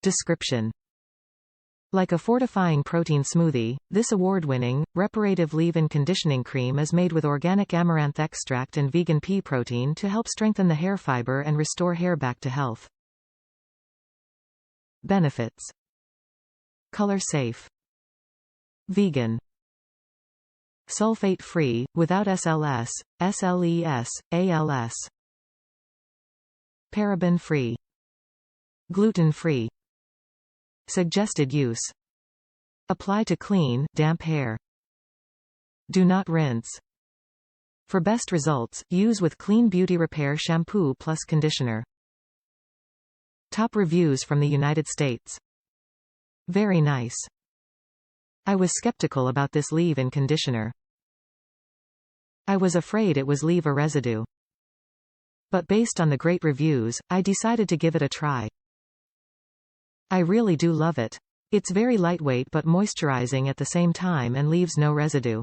Description: like a fortifying protein smoothie, this award-winning, reparative leave-in conditioning cream is made with organic amaranth extract and vegan pea protein to help strengthen the hair fiber and restore hair back to health. Benefits: color safe, vegan, sulfate-free, without SLS, SLES, ALS, paraben-free, gluten-free. Suggested use: apply to clean, damp hair. Do not rinse. For best results, use with Clean Beauty Repair shampoo plus conditioner. Top reviews from the United States: very nice. I was skeptical about this leave-in conditioner. I was afraid it was leave a residue. But based on the great reviews, I decided to give it a try. I really do love it. It's very lightweight but moisturizing at the same time and leaves no residue.